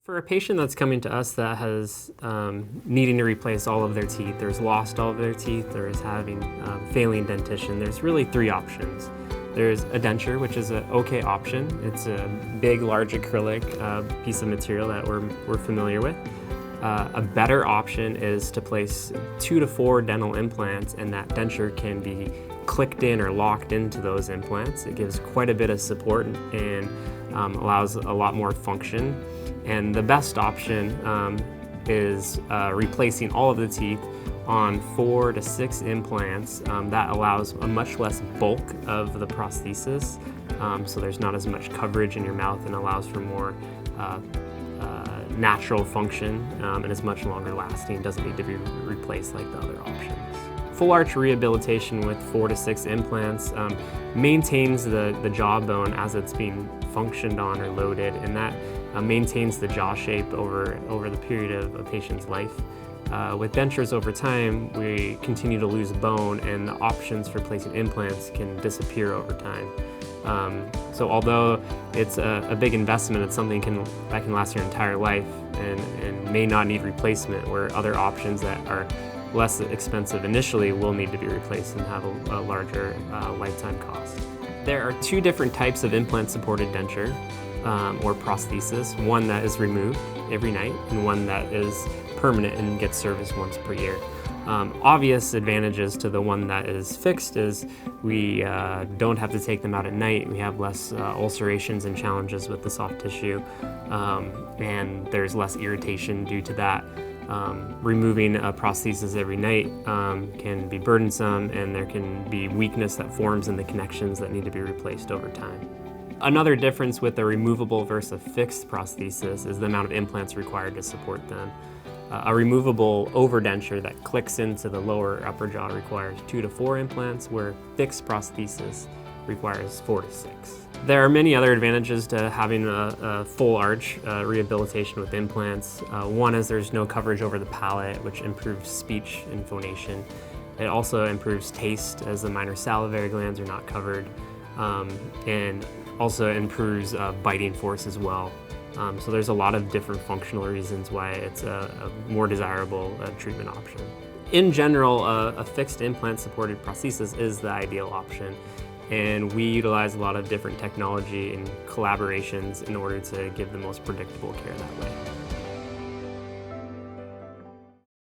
For a patient that's coming to us that has needing to replace all of their teeth, or has lost all of their teeth, or is having failing dentition, there's really three options. There's a denture, which is an okay option. It's a big, large acrylic piece of material that we're familiar with. A better option is to place 2 to 4 dental implants, and that denture can be clicked in or locked into those implants. It gives quite a bit of support and allows a lot more function. And the best option is replacing all of the teeth on 4 to 6 implants. That allows a much less bulk of the prosthesis, so there's not as much coverage in your mouth and allows for more natural function, and is much longer lasting. It doesn't need to be replaced like the other options. Full arch rehabilitation with 4 to 6 implants maintains the jawbone as it's being functioned on or loaded, and that maintains the jaw shape over the period of a patient's life. With dentures over time, we continue to lose bone, and the options for placing implants can disappear over time. So although it's a big investment, it's something that can last your entire life and may not need replacement, where other options that are less expensive initially will need to be replaced and have a larger lifetime cost. There are 2 different types of implant-supported denture or prosthesis, one that is removed every night and one that is permanent and gets serviced once per year. Obvious advantages to the one that is fixed is we don't have to take them out at night. We have less ulcerations and challenges with the soft tissue, and there's less irritation due to that. Removing a prosthesis every night can be burdensome, and there can be weakness that forms in the connections that need to be replaced over time. Another difference with a removable versus a fixed prosthesis is the amount of implants required to support them. A removable overdenture that clicks into the lower upper jaw requires 2 to 4 implants, where fixed prosthesis requires 4 to 6. There are many other advantages to having a full arch rehabilitation with implants. One is there's no coverage over the palate, which improves speech and phonation. It also improves taste, as the minor salivary glands are not covered, and also improves biting force as well. So there's a lot of different functional reasons why it's a more desirable treatment option. In general, a fixed implant-supported prosthesis is the ideal option, and we utilize a lot of different technology and collaborations in order to give the most predictable care that way.